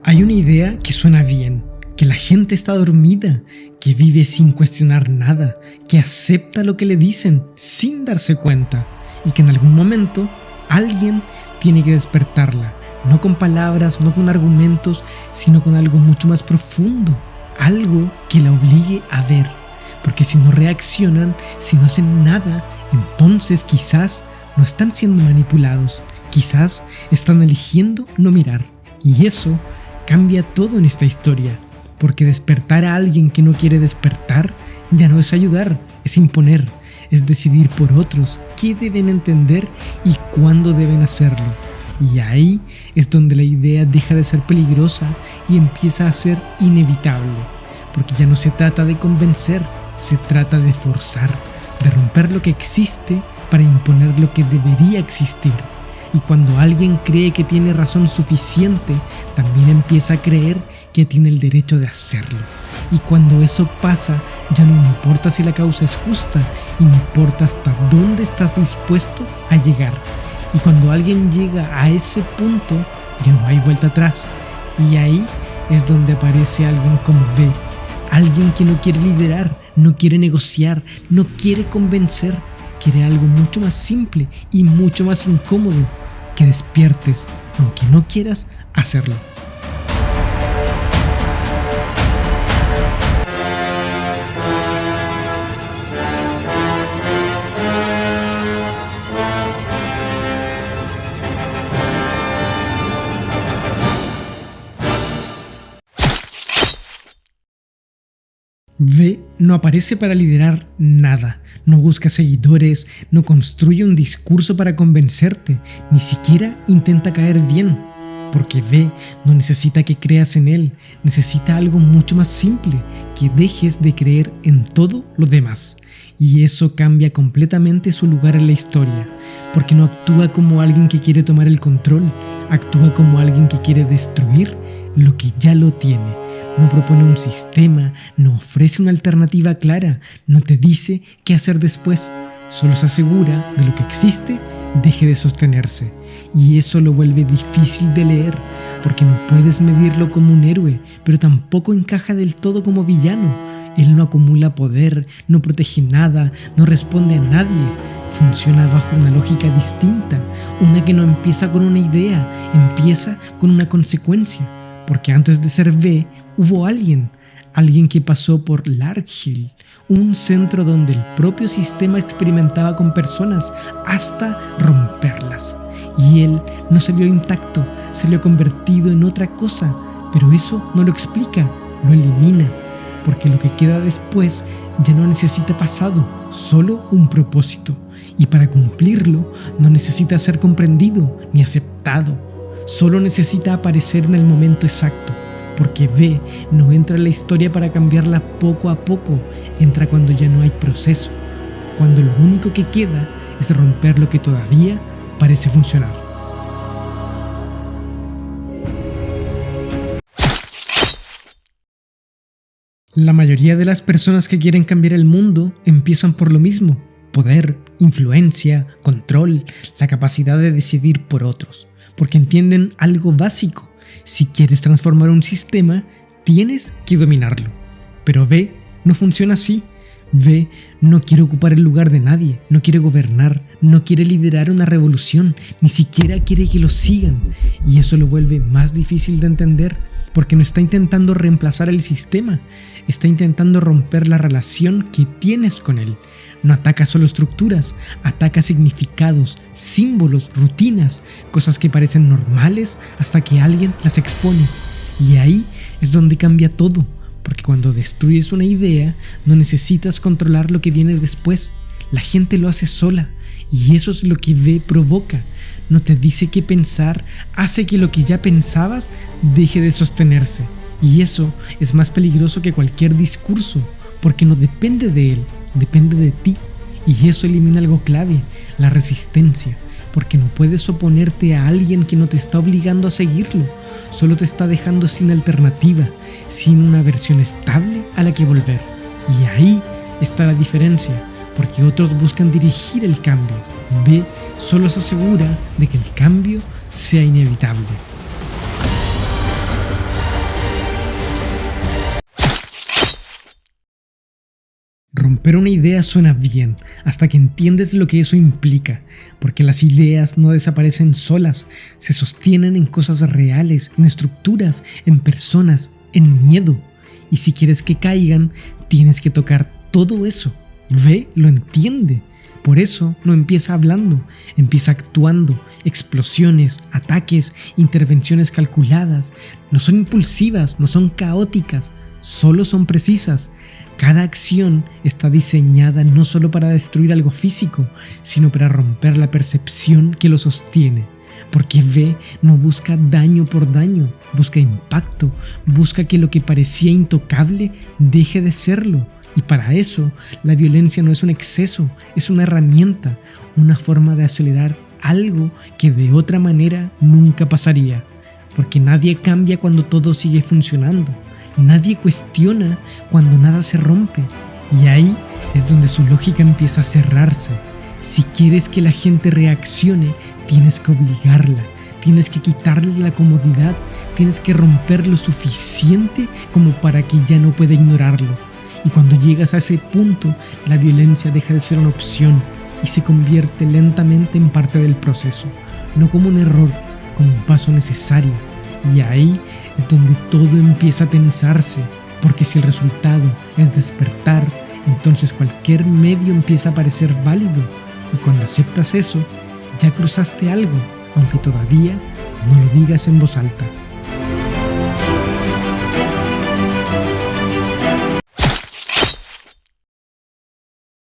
Hay una idea que suena bien, que la gente está dormida, que vive sin cuestionar nada, que acepta lo que le dicen sin darse cuenta y que en algún momento alguien tiene que despertarla, no con palabras, no con argumentos, sino con algo mucho más profundo, algo que la obligue a ver, porque si no reaccionan, si no hacen nada, entonces quizás no están siendo manipulados, quizás están eligiendo no mirar, y eso cambia todo en esta historia, porque despertar a alguien que no quiere despertar ya no es ayudar, es imponer, es decidir por otros qué deben entender y cuándo deben hacerlo. Y ahí es donde la idea deja de ser peligrosa y empieza a ser inevitable, porque ya no se trata de convencer, se trata de forzar, de romper lo que existe para imponer lo que debería existir. Y cuando alguien cree que tiene razón suficiente, también empieza a creer que tiene el derecho de hacerlo. Y cuando eso pasa, ya no importa si la causa es justa, importa hasta dónde estás dispuesto a llegar. Y cuando alguien llega a ese punto, ya no hay vuelta atrás. Y ahí es donde aparece alguien como B, alguien que no quiere liderar, no quiere negociar, no quiere convencer, quiere algo mucho más simple y mucho más incómodo, que despiertes, aunque no quieras hacerlo. V no aparece para liderar nada, no busca seguidores, no construye un discurso para convencerte, ni siquiera intenta caer bien, porque V no necesita que creas en él, necesita algo mucho más simple, que dejes de creer en todo lo demás. Y eso cambia completamente su lugar en la historia, porque no actúa como alguien que quiere tomar el control, actúa como alguien que quiere destruir lo que ya lo tiene. No propone un sistema, no ofrece una alternativa clara, no te dice qué hacer después, solo se asegura de lo que existe deje de sostenerse. Y eso lo vuelve difícil de leer, porque no puedes medirlo como un héroe, pero tampoco encaja del todo como villano. Él no acumula poder, no protege nada, no responde a nadie. Funciona bajo una lógica distinta, una que no empieza con una idea, empieza con una consecuencia. Porque antes de ser V, hubo alguien que pasó por Larkhill, un centro donde el propio sistema experimentaba con personas hasta romperlas. Y él no salió intacto, salió convertido en otra cosa, pero eso no lo explica, lo elimina, porque lo que queda después ya no necesita pasado, solo un propósito. Y para cumplirlo no necesita ser comprendido ni aceptado. Solo necesita aparecer en el momento exacto, porque V no entra en la historia para cambiarla poco a poco, entra cuando ya no hay proceso, cuando lo único que queda es romper lo que todavía parece funcionar. La mayoría de las personas que quieren cambiar el mundo empiezan por lo mismo: poder, influencia, control, la capacidad de decidir por otros. Porque entienden algo básico: si quieres transformar un sistema, tienes que dominarlo. Pero V no funciona así. V no quiere ocupar el lugar de nadie, no quiere gobernar, no quiere liderar una revolución, ni siquiera quiere que lo sigan. Y eso lo vuelve más difícil de entender, porque no está intentando reemplazar el sistema, está intentando romper la relación que tienes con él. No ataca solo estructuras, ataca significados, símbolos, rutinas, cosas que parecen normales hasta que alguien las expone. Y ahí es donde cambia todo, porque cuando destruyes una idea, no necesitas controlar lo que viene después. La gente lo hace sola, y eso es lo que V provoca. No te dice qué pensar, hace que lo que ya pensabas deje de sostenerse. Y eso es más peligroso que cualquier discurso, porque no depende de él, depende de ti. Y eso elimina algo clave: la resistencia, porque no puedes oponerte a alguien que no te está obligando a seguirlo, solo te está dejando sin alternativa, sin una versión estable a la que volver. Y ahí está la diferencia, porque otros buscan dirigir el cambio. V solo se asegura de que el cambio sea inevitable. Romper una idea suena bien hasta que entiendes lo que eso implica, porque las ideas no desaparecen solas, se sostienen en cosas reales, en estructuras, en personas, en miedo. Y si quieres que caigan, tienes que tocar todo eso. Ve, lo entiende. Por eso no empieza hablando, empieza actuando. Explosiones, ataques, intervenciones calculadas. No son impulsivas, no son caóticas, solo son precisas. Cada acción está diseñada no solo para destruir algo físico, sino para romper la percepción que lo sostiene. Porque V no busca daño por daño, busca impacto, busca que lo que parecía intocable deje de serlo. Y para eso, la violencia no es un exceso, es una herramienta, una forma de acelerar algo que de otra manera nunca pasaría. Porque nadie cambia cuando todo sigue funcionando, nadie cuestiona cuando nada se rompe. Y ahí es donde su lógica empieza a cerrarse. Si quieres que la gente reaccione, tienes que obligarla, tienes que quitarle la comodidad, tienes que romper lo suficiente como para que ya no pueda ignorarlo. Y cuando llegas a ese punto, la violencia deja de ser una opción y se convierte lentamente en parte del proceso, no como un error, como un paso necesario. Y ahí es donde todo empieza a tensarse, porque si el resultado es despertar, entonces cualquier medio empieza a parecer válido. Y cuando aceptas eso, ya cruzaste algo, aunque todavía no lo digas en voz alta.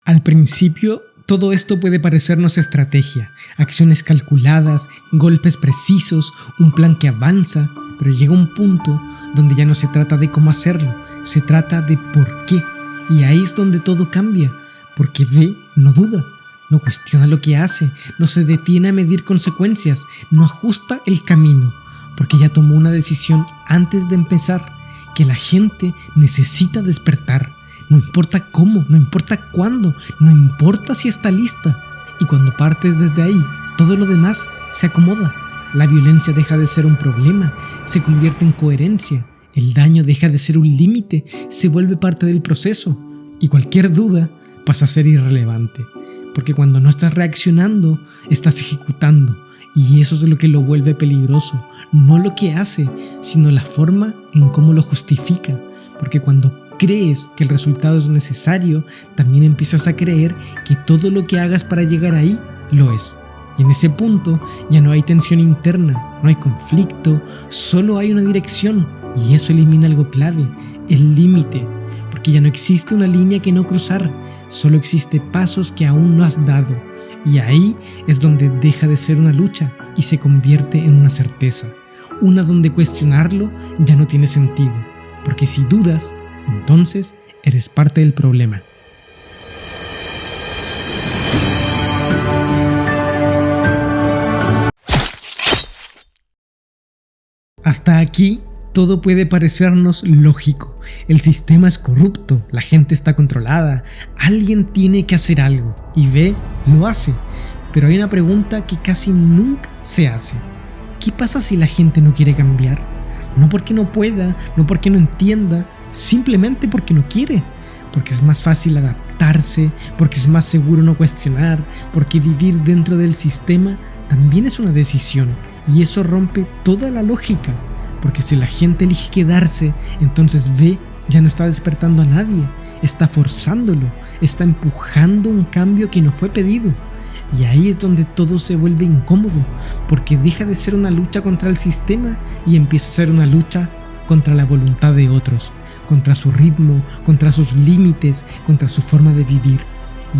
Al principio, todo esto puede parecernos estrategia, acciones calculadas, golpes precisos, un plan que avanza, pero llega un punto donde ya no se trata de cómo hacerlo, se trata de por qué. Y ahí es donde todo cambia, porque V no duda, no cuestiona lo que hace, no se detiene a medir consecuencias, no ajusta el camino, porque ya tomó una decisión antes de empezar, que la gente necesita despertar. No importa cómo, no importa cuándo, no importa si está lista. Y cuando partes desde ahí, todo lo demás se acomoda. La violencia deja de ser un problema, se convierte en coherencia. El daño deja de ser un límite, se vuelve parte del proceso. Y cualquier duda pasa a ser irrelevante. Porque cuando no estás reaccionando, estás ejecutando. Y eso es lo que lo vuelve peligroso. No lo que hace, sino la forma en cómo lo justifica. Porque cuando crees que el resultado es necesario, también empiezas a creer que todo lo que hagas para llegar ahí lo es. Y en ese punto ya no hay tensión interna, no hay conflicto, solo hay una dirección. Y eso elimina algo clave, el límite. Porque ya no existe una línea que no cruzar, solo existe pasos que aún no has dado. Y ahí es donde deja de ser una lucha y se convierte en una certeza. Una donde cuestionarlo ya no tiene sentido. Porque si dudas, entonces eres parte del problema. Hasta aquí todo puede parecernos lógico. El sistema es corrupto, la gente está controlada, alguien tiene que hacer algo y V lo hace. Pero hay una pregunta que casi nunca se hace. ¿Qué pasa si la gente no quiere cambiar? No porque no pueda, no porque no entienda, simplemente porque no quiere, porque es más fácil adaptarse, porque es más seguro no cuestionar, porque vivir dentro del sistema también es una decisión y eso rompe toda la lógica, porque si la gente elige quedarse, entonces V ya no está despertando a nadie, está forzándolo, está empujando un cambio que no fue pedido. Y ahí es donde todo se vuelve incómodo, porque deja de ser una lucha contra el sistema y empieza a ser una lucha contra la voluntad de otros, contra su ritmo, contra sus límites, contra su forma de vivir.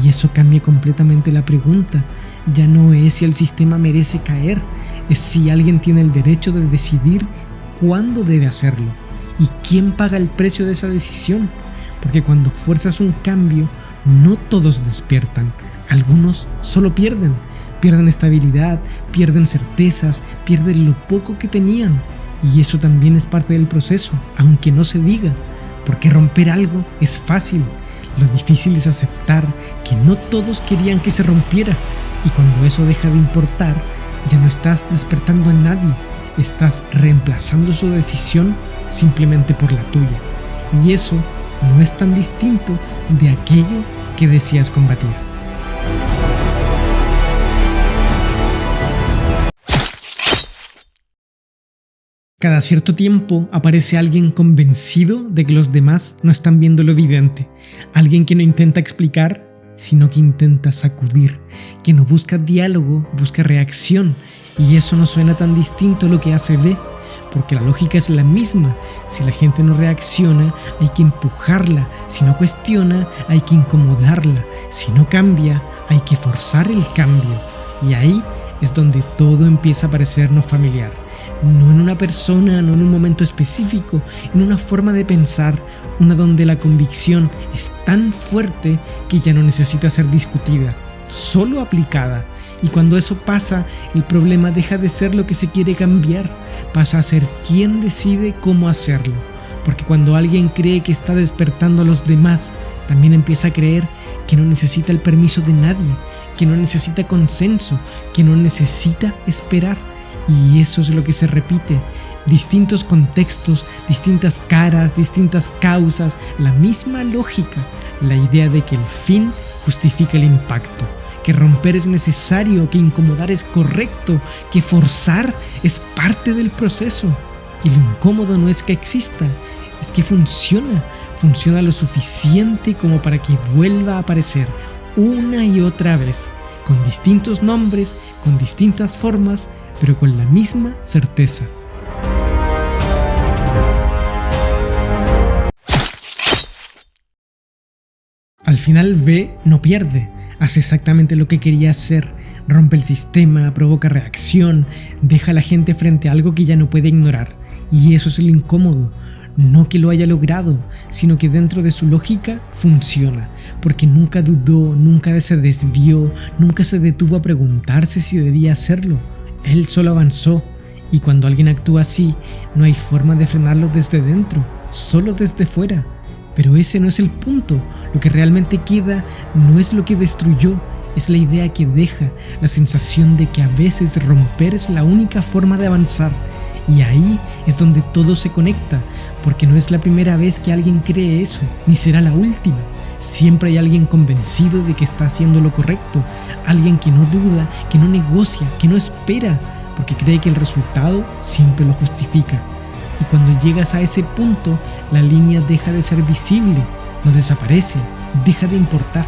Y eso cambia completamente la pregunta. Ya no es si el sistema merece caer, es si alguien tiene el derecho de decidir cuándo debe hacerlo y quién paga el precio de esa decisión. Porque cuando fuerzas un cambio, no todos despiertan. Algunos solo pierden estabilidad, pierden certezas, pierden lo poco que tenían. Y eso también es parte del proceso, aunque no se diga, porque romper algo es fácil. Lo difícil es aceptar que no todos querían que se rompiera. Y cuando eso deja de importar, ya no estás despertando a nadie, estás reemplazando su decisión simplemente por la tuya. Y eso no es tan distinto de aquello que deseas combatir. Cada cierto tiempo aparece alguien convencido de que los demás no están viendo lo evidente, alguien que no intenta explicar, sino que intenta sacudir, que no busca diálogo, busca reacción, y eso no suena tan distinto a lo que hace B, porque la lógica es la misma. Si la gente no reacciona, hay que empujarla, si no cuestiona, hay que incomodarla, si no cambia, hay que forzar el cambio, y ahí es donde todo empieza a parecernos familiar. No en una persona, no en un momento específico, en una forma de pensar, una donde la convicción es tan fuerte que ya no necesita ser discutida, solo aplicada. Y cuando eso pasa, el problema deja de ser lo que se quiere cambiar, pasa a ser quién decide cómo hacerlo. Porque cuando alguien cree que está despertando a los demás, también empieza a creer que no necesita el permiso de nadie, que no necesita consenso, que no necesita esperar. Y eso es lo que se repite. Distintos contextos, distintas caras, distintas causas, la misma lógica. La idea de que el fin justifica el impacto, que romper es necesario, que incomodar es correcto, que forzar es parte del proceso. Y lo incómodo no es que exista, es que funciona lo suficiente como para que vuelva a aparecer una y otra vez, con distintos nombres, con distintas formas, pero con la misma certeza. Al final B no pierde, hace exactamente lo que quería hacer, rompe el sistema, provoca reacción, deja a la gente frente a algo que ya no puede ignorar, y eso es lo incómodo. No que lo haya logrado, sino que dentro de su lógica funciona, porque nunca dudó, nunca se desvió, nunca se detuvo a preguntarse si debía hacerlo. Él solo avanzó, y cuando alguien actúa así, no hay forma de frenarlo desde dentro, solo desde fuera. Pero ese no es el punto, lo que realmente queda no es lo que destruyó, es la idea que deja, la sensación de que a veces romper es la única forma de avanzar. Y ahí es donde todo se conecta, porque no es la primera vez que alguien cree eso, ni será la última. Siempre hay alguien convencido de que está haciendo lo correcto, alguien que no duda, que no negocia, que no espera, porque cree que el resultado siempre lo justifica. Y cuando llegas a ese punto, la línea deja de ser visible, no desaparece, deja de importar.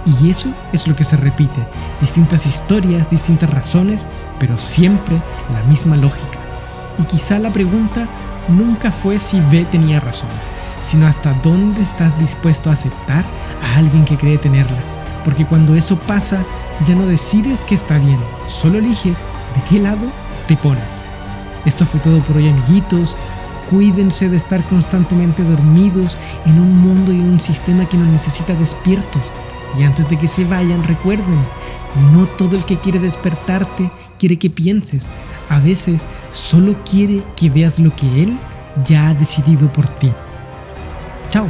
Y eso es lo que se repite, distintas historias, distintas razones, pero siempre la misma lógica. Y quizá la pregunta nunca fue si B tenía razón, sino hasta dónde estás dispuesto a aceptar a alguien que cree tenerla. Porque cuando eso pasa, ya no decides que está bien, solo eliges de qué lado te pones. Esto fue todo por hoy, amiguitos. Cuídense de estar constantemente dormidos en un mundo y en un sistema que nos necesita despiertos. Y antes de que se vayan, recuerden, no todo el que quiere despertarte quiere que pienses. A veces solo quiere que veas lo que él ya ha decidido por ti. Chao.